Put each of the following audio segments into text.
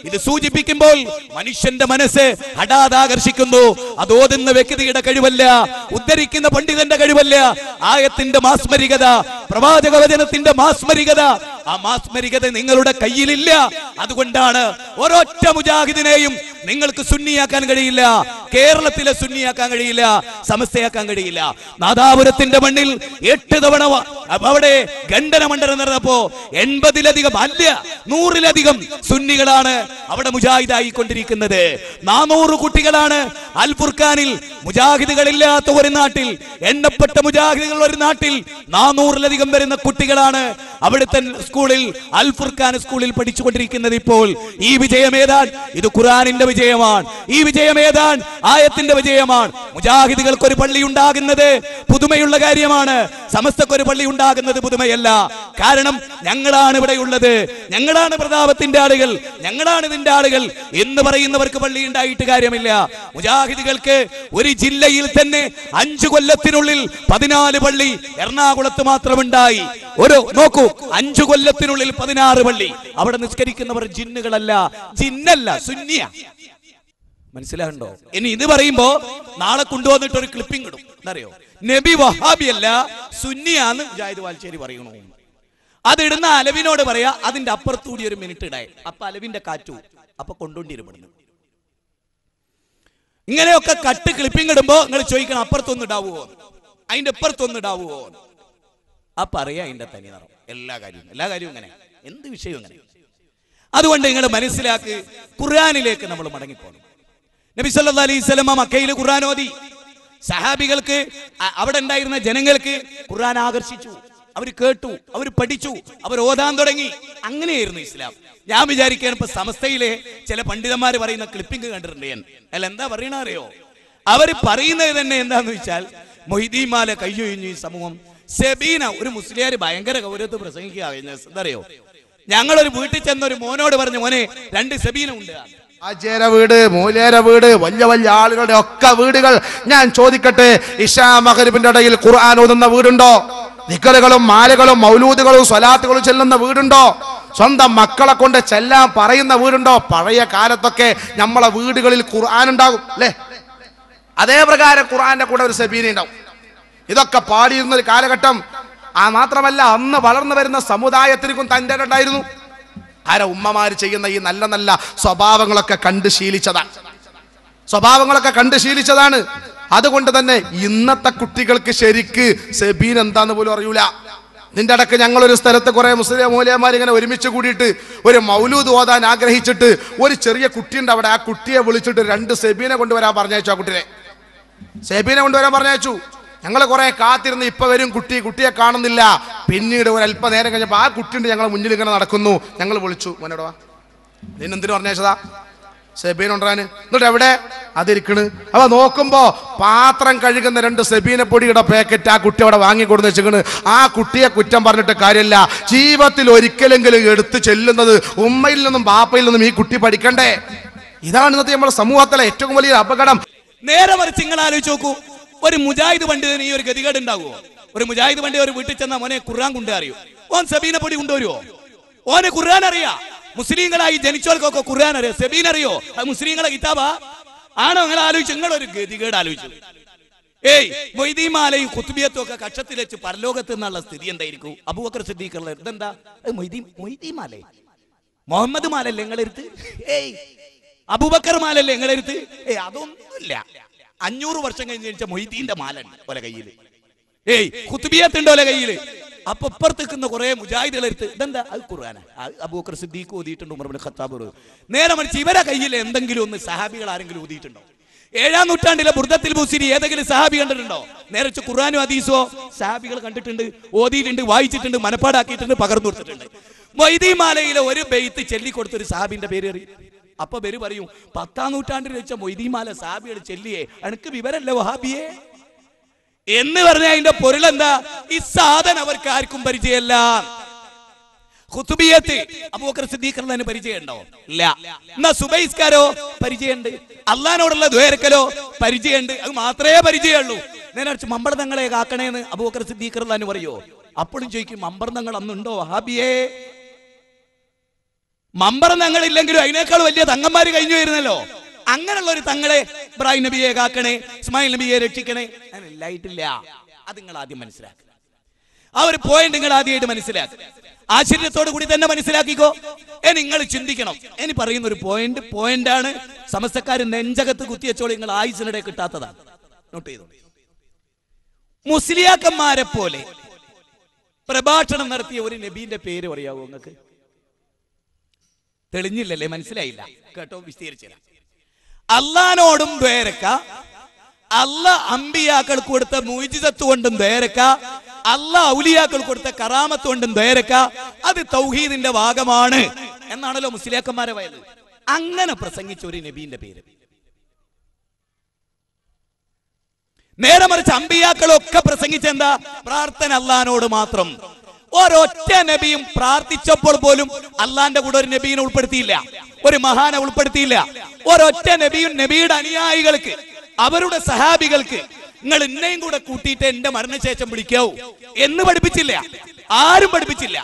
ഇത് സൂചിപ്പിക്കുമ്പോൾ മനുഷ്യന്റെ മനസ്സ് ഹഠാത് ആകർഷിക്കുന്നു. അത് ഓതുന്ന വ്യക്തിയുടെ കഴിവല്ല, ഉദ്ധരിക്കുന്ന പണ്ഡിതന്റെ കഴിവല്ല. ആയത്തിന്റെ മാസ്മരികത, പ്രവാചക വചനത്തിന്റെ മാസ്മരികത, ആ മാസ്മരികത നിങ്ങളുടെ കയ്യിലില്ല. അതുകൊണ്ടാണ് ഒരൊറ്റ മുജാഹിദിനെയും നിങ്ങൾക്ക് സുന്നിയാക്കാൻ കഴിയില്ല, കേരളത്തിലെ സുന്നിയാക്കാൻ കഴിയില്ല, സമസ്തയാക്കാൻ കഴിയില്ല. നാദാപുരത്തിന്റെ മണ്ണിൽ 8 തവണ അവിടെ ഖണ്ഡനമണ്ഡലം നടന്നപ്പോ 80-ലധികം അല്ല 100-ലധികം സുന്നികളാണ് അവിടെ മുജാഹിദായിക്കൊണ്ടിരിക്കുന്നത്. 400 കുട്ടികളാണ് അൽ ഫുർഖാനിൽ. മുജാഹിദുകളില്ലാത്ത ഒരു നാട്ടിൽ, എണ്ണപ്പെട്ട മുജാഹിദുകൾ ഒരു നാട്ടിൽ 400-ലധികം വരുന്ന കുട്ടികളാണ് അവിടുത്തെ സ്കൂളിൽ, അൽ ഫുർഖാൻ സ്കൂളിൽ പഠിച്ചുകൊണ്ടിരിക്കുന്നത്. ഇപ്പോൾ ഈ വിജയമേതാൻ? ഇത് ഖുർആനിന്റെ വിജയമാണ്. ഈ വിജയമേതാൻ? ആയത്തിന്റെ വിജയമാണ്. മുജാഹിദുകൾക്ക് ഒരു പള്ളി ഉണ്ടാകുന്നത് പുതുമയുള്ള കാര്യമാണ്. സമസ്തക്കൊരു പള്ളി ഉണ്ടാകുന്നത് പുതുമയല്ല. കാരണം ഞങ്ങളാണ് ഇവിടെ ഉള്ളത്, ഞങ്ങളാണ് പ്രതാപത്തിന്റെ ആളുകൾ, ഞങ്ങളാണ് ഇതിന്റെ ആളുകൾ എന്ന് പറയുന്നവർക്ക് പള്ളി ഉണ്ടായിട്ട് കാര്യമില്ല. മുജാഹിദുകൾക്ക് ഒരു ജില്ലയിൽ തന്നെ 5 കൊല്ലത്തിനുള്ളിൽ 14 പള്ളി എറണാകുളത്ത് മാത്രമുണ്ടായി. നോക്കൂ, 5 കൊല്ലത്തിനുള്ളിൽ 16 പള്ളി. അവിടെ നിസ്കരിക്കുന്നവർ ജിന്നുകളല്ല, ജിന്നല്ല, സുന്നിയ. മനസ്സിലാകണ്ടോ? ഇനി ഇത് പറയുമ്പോ നാളെ കൊണ്ടുവന്നിട്ട് ഒരു ക്ലിപ്പിംഗ് ഇടും. എന്നറിയോ? നബി വഹാബിയല്ല, സുന്നിയാന്ന് മുജാഹിദ് വാൽച്ചേരി പറയണു. അതിടുന്ന അലവിനോട് പറയാ അതിന്റെ അപ്പുറത്തൂടി ഒരു മിനിറ്റ് ഇടായി. അപ്പൊ അലവിന്റെ കാറ്റു അപ്പൊ കൊണ്ടുകൊണ്ടിരുന്നു. ഇങ്ങനെയൊക്കെ കട്ട് ക്ലിപ്പിംഗ് ഇടുമ്പോ നിങ്ങൾ ചോദിക്കണം അപ്പുറത്തൊന്നും ഇടാവുമോ, അതിന്റെ അപ്പുറത്തൊന്നും ഇടാവുമോ. ആ പറയാ അതിന്റെ തനി നിറം. എല്ലാ കാര്യവും ഇങ്ങനെ, എന്ത് വിഷയവും ഇങ്ങനെ. അതുകൊണ്ട് നിങ്ങൾ മനസ്സിലാക്കി ഖുർആനിലേക്ക് നമ്മൾ മടങ്ങിപ്പോകണം. നബി സല്ലല്ലാഹു അലൈഹി വസല്ലം മക്കയിൽ ഖുർആൻ ഓതി. സഹാബികൾക്ക്, അവിടെ ഉണ്ടായിരുന്ന ജനങ്ങൾക്ക് ഖുർആൻ ആകർഷിച്ചു. അവർ കേട്ടു, അവർ പഠിച്ചു, അവർ ഓതാൻ തുടങ്ങി. അങ്ങനെയായിരുന്നു ഇസ്ലാം. ഞാൻ വിചാരിക്കാൻ ഇപ്പൊ സമസ്തയിലെ ചില പണ്ഡിതന്മാർ പറയുന്ന ക്ലിപ്പിംഗ് കണ്ടിട്ടുണ്ട് ഞാൻ. അല്ല, എന്താ പറയണ അറിയോ? അവർ പറയുന്നത് തന്നെ എന്താന്ന് വെച്ചാൽ, മൊയ്തീൻ മാല കയ്യൊഴിഞ്ഞു ഈ സമൂഹം. സെബീന, ഒരു മുസ്ലിയാർ ഭയങ്കര ഗൗരവത്തിൽ പ്രസംഗിക്കുക. എന്താ അറിയോ? ഞങ്ങളൊരു വീട്ടിൽ ചെന്നൊരു മോനോട് പറഞ്ഞു, മോനെ 2 സെബീന ഉണ്ട്. ആചാര വീട്, മൂലേര വീട്, വലിയ വലിയ ആളുകളുടെ ഒക്കെ വീടുകൾ. ഞാൻ ചോദിക്കട്ടെ, ഇശാ മഗ്രിബിന്റെ ഇടയിൽ ഖുർആൻ ഓതുന്ന വീടുണ്ടോ? ദിക്റുകളും മാലകളും മൗലൂദുകളും സ്വലാത്തുകളും ചെല്ലുന്ന വീടുണ്ടോ? സ്വന്തം മക്കളെ കൊണ്ട് ചെല്ലാൻ പറയുന്ന വീടുണ്ടോ? പഴയ കാലത്തൊക്കെ നമ്മളെ വീടുകളിൽ ഖുർആൻ ഉണ്ടാകും അല്ലേ? അതേ പ്രകാരം ഖുർആന്റെ കൂടെ ഒരു സബീന ഉണ്ടാവും. ഇതൊക്കെ പാടിയിരുന്ന ഒരു കാലഘട്ടം. മാത്രമല്ല, അന്ന് വളർന്നു വരുന്ന സമുദായത്തിനും തൻ്റെ ഉണ്ടായിരുന്നു. ഉമ്മമാര് ചെയ്യുന്ന ഈ നല്ല നല്ല സ്വഭാവങ്ങളൊക്കെ കണ്ട് ശീലിച്ചതാണ്. അതുകൊണ്ട് തന്നെ ഇന്നത്തെ കുട്ടികൾക്ക് ശരിക്ക് സെബീൻ എന്താന്ന് പോലും അറിയൂല. നിന്റെ അടക്ക് ഞങ്ങളൊരു സ്ഥലത്ത് കുറെ മുസ്ലിം മൂലയന്മാർ ഇങ്ങനെ ഒരുമിച്ച് കൂടിയിട്ട് ഒരു മൗലൂദ് ഓതാൻ ആഗ്രഹിച്ചിട്ട് ഒരു ചെറിയ കുട്ടിയുണ്ട് അവിടെ. ആ കുട്ടിയെ വിളിച്ചിട്ട് 2 സെബീനെ കൊണ്ടുവരാൻ പറഞ്ഞയച്ചു. ആ സെബീനെ കൊണ്ടുവരാൻ പറഞ്ഞയച്ചു. ഞങ്ങൾ കുറെ കാത്തിരുന്ന് ഇപ്പൊ വരും കുട്ടിയെ കാണുന്നില്ല. പിന്നീട് ഒരു അല്പനേരം കഴിഞ്ഞപ്പോ ആ കുട്ടിയുണ്ട് ഞങ്ങളെ മുന്നിൽ ഇങ്ങനെ നടക്കുന്നു. ഞങ്ങൾ വിളിച്ചു, മോനോട് വാ, നിന്നെന്തിനു പറഞ്ഞയച്ചതാ? സെബീൻ കൊണ്ടുവരാന്. എന്നിട്ട് എവിടെ? അതിരിക്കണ്. അപ്പൊ നോക്കുമ്പോ പാത്രം കഴുകുന്ന 2 സെബീന പൊടിയുടെ പാക്കറ്റ് ആ കുട്ടി അവിടെ വാങ്ങിക്കൊടുന്ന് വെച്ചിക്കണ്. ആ കുട്ടിയെ കുറ്റം പറഞ്ഞിട്ട് കാര്യമില്ല. ജീവിതത്തിൽ ഒരിക്കലെങ്കിലും എടുത്ത് ചെല്ലുന്നത് ഉമ്മയിൽ നിന്നും ബാപ്പയിൽ നിന്നും ഈ കുട്ടി പഠിക്കണ്ടേ? ഇതാണ് ഇന്നത്തെ നമ്മുടെ സമൂഹത്തിലെ ഏറ്റവും വലിയ അപകടം. നേരെ മറിച്ച് നിങ്ങൾ ആലോചിച്ച് നോക്കൂ, ഒരു മുജാഹിദ് പണ്ഡിതന് ഈ ഒരു ഗതികേട് ഉണ്ടാകുമോ? ഒരു മുജാഹിദ് പണ്ഡിതൻ ഒരു വീട്ടിൽ ചെന്ന മോനെ ഖുർആൻ കൊണ്ടു അറിയോ? ഓൻ സബീന പൊടി കൊണ്ടുവരുമോ? ഓന് ഖുർആൻ അറിയാ? മുസ്ലിങ്ങളായി ജനിച്ചവർക്കൊക്കെ ഖുർആൻ അറിയോ? സബീൻ അറിയോ? അത് മുസ്ലിങ്ങളെ കിതാബാ ആണോ? നിങ്ങൾ ആലോചിച്ചു, നിങ്ങളൊരു ഗതികേട് ആലോചിച്ചു. മൊയ്തീൻ മാലയും ഖുത്ബിയത്തും ഒക്കെ കക്ഷത്തിൽ വെച്ച് പരലോകത്ത് നിന്നുള്ള സ്ഥിതി എന്തായിരിക്കും? അബൂബക്കർ സിദ്ദീഖ് ഇതെന്താ? മൊയ്തീൻ മാലേ? മുഹമ്മദ് മാലല്ലേ നിങ്ങളെടുത്ത്? അബൂബക്കർ മാലല്ലേ നിങ്ങളെടുത്ത്? അതൊന്നുമില്ല. 500 വർഷം കഴിഞ്ഞ് ജനിച്ച മൊയ്തീന്റെ മാല ഓലെ കയ്യില്. ഖുത്ബിയത്തുണ്ട് ഓലെ കയ്യില്. അപ്പൊ ഇപ്പുറത്തേക്കുന്ന കുറെ മുജാഹിദുകളെടുത്ത് ഇതെന്താ? അത് ഖുർആനാ. അബൂബക്കർ സിദ്ദീഖ് ഓതിയിട്ടുണ്ട്, ഉമർ ഇബ്നു ഖത്താബ്. നേരെ മറിച്ച് ഇവരെ കയ്യിൽ എന്തെങ്കിലും ഒന്ന് സഹാബികൾ ആരെങ്കിലും ഓതിയിട്ടുണ്ടോ? 7-ാം നൂറ്റാണ്ടിലെ ബുർദത്തുൽ ബുസീരി ഏതെങ്കിലും സഹാബി കണ്ടിട്ടുണ്ടോ? നേരെ ഖുർആനും ഹദീസോ സഹാബികൾ കണ്ടിട്ടുണ്ട്, ഓതിയിട്ടുണ്ട്, വായിച്ചിട്ടുണ്ട്, മനപ്പാടാക്കിയിട്ടുണ്ട്, പകർന്നു കൊടുത്തിട്ടുണ്ട്. മൊയ്തീൻ മാലയിലെ ഒരു ബെയ്ത്ത് ചൊല്ലിക്കൊടുത്തൊരു സഹാബിന്റെ പേര് അറിയും. അപ്പൊ പേര് പറയും 10-ാം നൂറ്റാണ്ടിൽ വെച്ച മൊയ്തീൻ മാല സഹാബികൾ ചെല്ലിയേ, അനക്ക് വിവരല്ലേ വഹാബിയെ എന്ന് പറഞ്ഞ അതിന്റെ പൊരുളെന്താ? ഈ സാധനം അവർക്ക് ആർക്കും പരിചയമല്ല. ഖുത്ബിയത്ത് അബൂബക്കർ സിദ്ദീഖ് റളിയല്ലാഹു പരിചയമുണ്ടോ? ഇല്ല. എന്നാ സുബൈസ്കാരോ? പരിചയമുണ്ട്. അള്ളാഹിനോടുള്ള ദ്വേരക്കലോ? പരിചയമുണ്ട്. അത് മാത്രമേ പരിചയമുള്ളൂ. നേരെ മമ്പർ തങ്ങളെ കാക്കണേന്ന് അബൂബക്കർ സിദ്ദീഖ് റളിയല്ലാഹു പറയോ? അപ്പോഴും ചോദിക്കും, മമ്പർ തങ്ങൾ അന്നുണ്ടോ വഹാബിയെ? മമ്പറ തങ്ങളില്ലെങ്കിലും അതിനേക്കാൾ വലിയ തങ്ങന്മാര് കഴിഞ്ഞു വരുന്നല്ലോ. അങ്ങനെയുള്ള ഒരു തങ്ങളെ ഇബ്രാഹിം നബിയെ കാക്കണേ, ഇസ്മായിൽ നബിയെ രക്ഷിക്കണേ, അങ്ങനെല്ലായിട്ടില്ല. അത് നിങ്ങൾ ആദ്യം മനസ്സിലാക്കുക. ആ ഒരു പോയിന്റ് നിങ്ങൾ ആദ്യമായിട്ട് മനസ്സിലാക്കുക. ആശ്ചര്യത്തോടു കൂടി തന്നെ മനസ്സിലാക്കിക്കോ. നിങ്ങൾ ചിന്തിക്കണം. ഇനി പറയുന്ന ഒരു പോയിന്റാണ് സമസ്തക്കാർ നെഞ്ചകത്ത് കുത്തിയച്ചോളി നിങ്ങൾ ആയുസിനിടെ കിട്ടാത്തതാണ്. നോട്ട് ചെയ്തോ. മുസ്ലിയാക്കന്മാരെ പോലെ പ്രഭാഷണം നടത്തിയ ഒരു നബീന്റെ പേര് പറയാവോ നിങ്ങൾക്ക്? തെളിഞ്ഞില്ലല്ലേ? മനസ്സിലായില്ല കേട്ടോ? വിശദീകരിച്ചില്ല. അള്ളാനോടും ദ്വേരക്ക, അല്ലാ അമ്പിയാക്കൾക്ക് കൊടുത്ത മുഅ്ജിസത്ത് കൊണ്ടും ദ്വേരക്ക, അല്ലാ ഔലിയാക്കൾ കൊടുത്ത കറാമത്ത് കൊണ്ടും ദ്വേരക്ക, അത് തൗഹീദിന്റെ ഭാഗമാണ് എന്നാണല്ലോ മുസ്ലിയാക്കന്മാരെ വയത്. അങ്ങനെ പ്രസംഗിച്ച ഒരു നബീന്റെ പേര്. നേരെ മറിച്ച് അമ്പിയാക്കളൊക്കെ പ്രസംഗിച്ചെന്താ? പ്രാർത്ഥന അള്ളാനോട് മാത്രം. ഒരൊറ്റ നബിയും പ്രാർത്ഥിച്ചപ്പോൾ പോലും അള്ളാന്റെ കൂടെ ഒരു നബീനെ ഉൾപ്പെടുത്തിയില്ല, ഒരു മഹാനെ ഉൾപ്പെടുത്തിയില്ല. ഒരൊറ്റ നബിയും നബിയുടെ അനുയായികൾക്ക്, അവരുടെ സഹാബികൾക്ക് നിങ്ങൾ ഇന്നയും കൂടെ കൂട്ടിയിട്ട് എന്റെ മരണശേഷം വിളിക്കാവൂ എന്ന് പഠിപ്പിച്ചില്ല. ആരും പഠിപ്പിച്ചില്ല.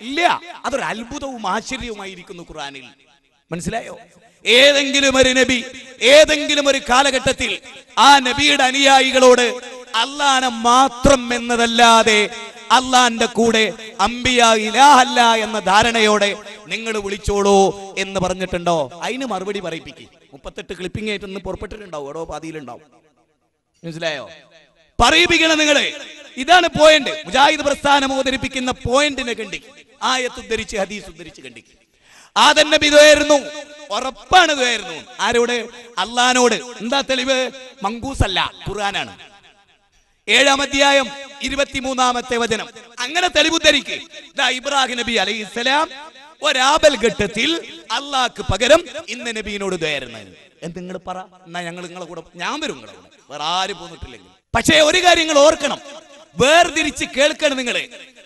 ഇല്ല. അതൊരു അത്ഭുതവും ആശ്ചര്യവുമായിരിക്കുന്നു ഖുർആനിൽ. മനസ്സിലായോ? ഏതെങ്കിലും ഒരു നബി ഏതെങ്കിലും ഒരു കാലഘട്ടത്തിൽ ആ നബിയുടെ അനുയായികളോട് അള്ളാനെ മാത്രം എന്നതല്ലാതെ അള്ളാന്റെ കൂടെ അംബിയാ ഇലാഹല്ല എന്ന ധാരണയോടെ നിങ്ങൾ വിളിച്ചോളൂ എന്ന് പറഞ്ഞിട്ടുണ്ടോ? അതിന് മറുപടി പറയിപ്പിക്കും. 38 ക്ലിപ്പിംഗ് ആയിട്ട് ഇന്ന് പുറപ്പെട്ടിട്ടുണ്ടാവും, ഓരോ പാതിയിലുണ്ടാവും. മനസ്സിലായോ? പറയിപ്പിക്കണം നിങ്ങള്. ഇതാണ് പോയിന്റ്. മുജാഹിദ് പ്രസ്ഥാനം അവതരിപ്പിക്കുന്ന പോയിന്റിനെ കണ്ടിക്ക്. ആയത്ത് ഉദ്ധരിച്ച് ഹദീസ് ഉദ്ധരിച്ച് കണ്ടിക്ക്. ആദം നബി ഇതായിരുന്നു, ഉറപ്പാണ് ഇതായിരുന്നു. ആരോട്? അള്ളാനോട്. എന്താ തെളിവ്? മങ്കൂസല്ല, ഖുർആനാണ്. 7-ാം അധ്യായം 23-ാമത്തെ വചനം. അങ്ങനെ തെളിവുദ്ധരിക്ക്. ഇബ്രാഹിം നബി അലൈഹിസ്സലാം ഒരാപൽ ഘട്ടത്തിൽ അള്ളാഹ്ക്ക് പകരം ഇന്ന നബീനോട് ദയായിരുന്നു. എന്ത് നിങ്ങൾ പറ, എന്നാ ഞങ്ങൾ നിങ്ങളെ കൂടെ, ഞാൻ വരും നിങ്ങളെ കൂടെ, വേറെ ആരും പോന്നിട്ടില്ലെങ്കിൽ. പക്ഷേ ഒരു കാര്യം നിങ്ങൾ ഓർക്കണം, വേർതിരിച്ച് കേൾക്കണം നിങ്ങള്.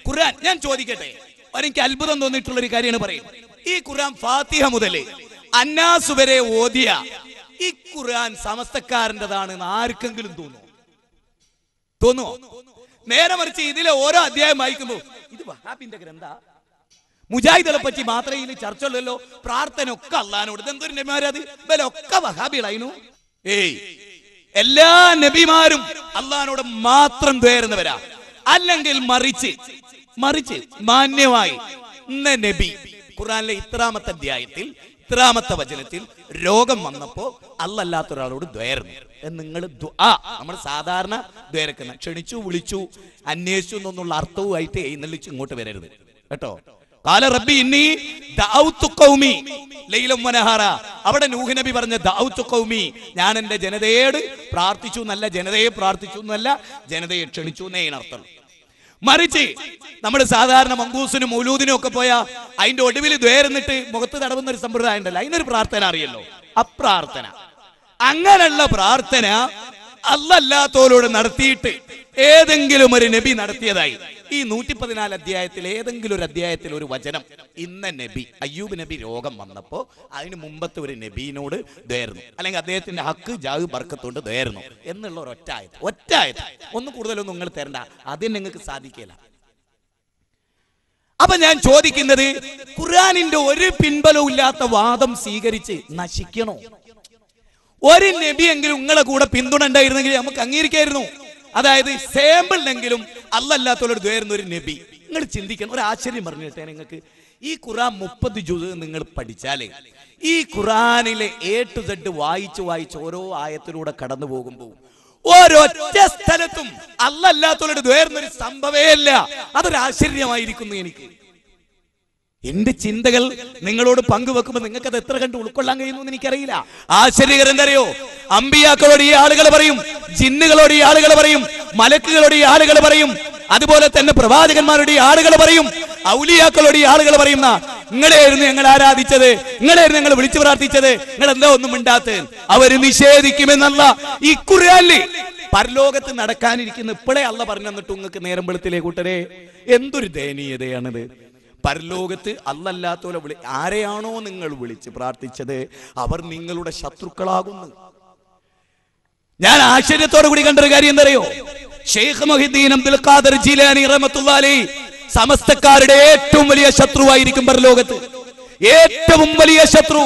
ഖുർആൻ, ഞാൻ ചോദിക്കട്ടെ, എനിക്ക് അത്ഭുതം തോന്നിയിട്ടുള്ള ഒരു കാര്യമാണ് പറയും. ഈ ഖുർആൻ ഫാത്തിഹ മുതൽ അന്നാസ് വരെ ഓതിയ ഈ ഖുർആൻ സമസ്തക്കാരൻ്റെതാണെന്ന് ആർക്കെങ്കിലും തോന്നുമോ? നേരെ മറിച്ച് ഇതിലെ ഓരോ അധ്യായം വായിക്കുമ്പോ ഇത് വഹാബിന്റെ ഗ്രന്ഥ, മുജാഹിദുകളെ പറ്റി മാത്രമേ ഇതിൽ ചർച്ച ഉള്ളല്ലോ, പ്രാർത്ഥന ഒക്കെ അള്ളഹാനോട്. ഇതെന്തൊരു നബിമാരത്? ഇവരൊക്കെ വഹാബികളായിരുന്നു. ഏയ്, എല്ലാ നബിമാരും അള്ളഹാനോട് മാത്രം ദ്വേരുന്നവരാ. അല്ലെങ്കിൽ മറിച്ച് മാന്യമായി ഇന്ന നബി ഖുർആനിലെ 3-ാമത്തെ അധ്യായത്തിൽ 3-ാമത്തെ വചനത്തിൽ രോഗം വന്നപ്പോ അല്ലാത്ത ഒരാളോട് ദ്വേർന്നു. നിങ്ങൾ നമ്മൾ സാധാരണ ദ്വേരക്കുന്ന ക്ഷണിച്ചു, വിളിച്ചു, അന്വേഷിച്ചു എന്നുള്ള അർത്ഥവുമായിട്ട് എഴുന്നള്ളിച്ച് ഇങ്ങോട്ട് വരരുത് കേട്ടോ. കാല റബ്ബി ഇന്നി ദഅൗതു ഖൗമി ലൈലൻ വനഹാറ. അവിടെ നൂഹ് നബി പറഞ്ഞ ദഅൗതു ഖൗമി, ഞാൻ എന്റെ ജനതയോട് പ്രാർത്ഥിച്ചു എന്നല്ല, ജനതയെ പ്രാർത്ഥിച്ചു എന്നല്ല, ജനതയെ ക്ഷണിച്ചു എന്നേ അർത്ഥം. മറിച്ച് നമ്മൾ സാധാരണ മങ്കൂസിനും മൗലൂദിനും ഒക്കെ പോയാ അതിന്റെ ഒടുവിൽ ദ്വേർന്നിട്ട് മുഖത്ത് തടവുന്ന ഒരു സമ്പ്രദായം ഉണ്ടല്ലോ, അതിനൊരു പ്രാർത്ഥന അറിയല്ലോ, അപ്രാർത്ഥന. അങ്ങനെയുള്ള പ്രാർത്ഥന അല്ലാത്തോലോട് നടത്തിയിട്ട് ഏതെങ്കിലും ഒരു നബി നടത്തിയതായി ഈ 114 അധ്യായത്തിൽ ഏതെങ്കിലും ഒരു അധ്യായത്തിൽ ഒരു വചനം, ഇന്ന നബി അയ്യൂബ് നബി രോഗം വന്നപ്പോ അതിന് മുമ്പത്തെ ഒരു നബീനോട് ദ്വേർന്നു, അല്ലെങ്കിൽ അദ്ദേഹത്തിന്റെ ഹക്ക് ജാഹ് ബർക്കത്തോണ്ട് ദ്വേർന്നു എന്നുള്ള ഒരു ഒറ്റ ആയത്ത്, ഒന്നും കൂടുതലൊന്നും നിങ്ങൾ തരണ്ട, അതിന് നിങ്ങൾക്ക് സാധിക്കില്ല. അപ്പൊ ഞാൻ ചോദിക്കുന്നത്, ഖുർആനിന്റെ ഒരു പിൻബലവും ഇല്ലാത്ത വാദം സ്വീകരിച്ച് നശിക്കണോ? ഒരു നബിയെങ്കിലും നിങ്ങളെ കൂടെ പിന്തുണ ഉണ്ടായിരുന്നെങ്കിൽ നമുക്ക് അംഗീകരിക്കായിരുന്നു. അതായത് സാമ്പിളിനെങ്കിലും അല്ലാത്തവരോട് ദ്വേരുന്ന ഒരു നബി. നിങ്ങൾ ചിന്തിക്കണം. ഒരു ആശ്ചര്യം പറഞ്ഞിട്ടേ നിങ്ങൾക്ക്, ഈ ഖുർആൻ 30 ജുസ് നിങ്ങൾ പഠിച്ചാലേ ഈ ഖുർആനിലെ A to Z വായിച്ച് ഓരോ ആയത്തിലൂടെ കടന്നു പോകുമ്പോൾ ഓരൊറ്റ സ്ഥലത്തും അല്ലാത്തവരോട് ദ്വേരുന്ന ഒരു സംഭവമേ ഇല്ല. അതൊരു ആശ്ചര്യമായിരിക്കുന്നു എനിക്ക്. എന്റെ ചിന്തകൾ നിങ്ങളോട് പങ്കുവെക്കുമ്പോൾ നിങ്ങൾക്ക് അത് എത്ര കണ്ട് ഉൾക്കൊള്ളാൻ കഴിയുന്നു എന്ന് എനിക്കറിയില്ല. ആശ്ചര്യകരം എന്തറിയോ? അമ്പിയാക്കളോട് ഈ ആളുകൾ പറയും, ജിന്നുകളോട് ഈ ആളുകൾ പറയും, മലക്കുകളോട് ഈ ആളുകൾ പറയും, അതുപോലെ തന്നെ പ്രവാചകന്മാരോട് ഈ ആളുകൾ പറയും, ഔലിയാക്കളോട് ഈ ആളുകൾ പറയുന്ന, നിങ്ങളെയായിരുന്നു ഞങ്ങൾ ആരാധിച്ചത്, നിങ്ങളെയായിരുന്നു ഞങ്ങൾ വിളിച്ചു പ്രാർത്ഥിച്ചത്, നിങ്ങൾ എന്താ ഒന്നും മിണ്ടാത്തത്, അവര് നിഷേധിക്കുമെന്നല്ല ഈ ഖുർആനിൽ പരലോകത്ത് നടക്കാനിരിക്കുന്ന ഇപ്പോഴേ അല്ല പറഞ്ഞു തന്നിട്ട് നിങ്ങൾക്ക് നേരം വെളുത്തിലെ കൂട്ടരെ. എന്തൊരു ദയനീയതയാണിത്. പരലോകത്ത് അല്ലാത്തവരെ ആരെയാണോ നിങ്ങൾ വിളിച്ച് പ്രാർത്ഥിച്ചത് അവർ നിങ്ങളുടെ ശത്രുക്കളാകുന്നു. ഞാൻ ആശ്ചര്യത്തോടു കൂടി കണ്ടൊരു കാര്യം എന്തറിയോ? ഷെയ്ഖ് മുഹീദ്ദീൻ അബ്ദുൽ ഖാദിർ ജീലാനി റഹ്മത്തുള്ളാഹി അലൈഹി സമസ്തക്കാരുടെ ഏറ്റവും വലിയ ശത്രുവായിരിക്കും പരലോകത്ത്. ഏറ്റവും വലിയ ശത്രു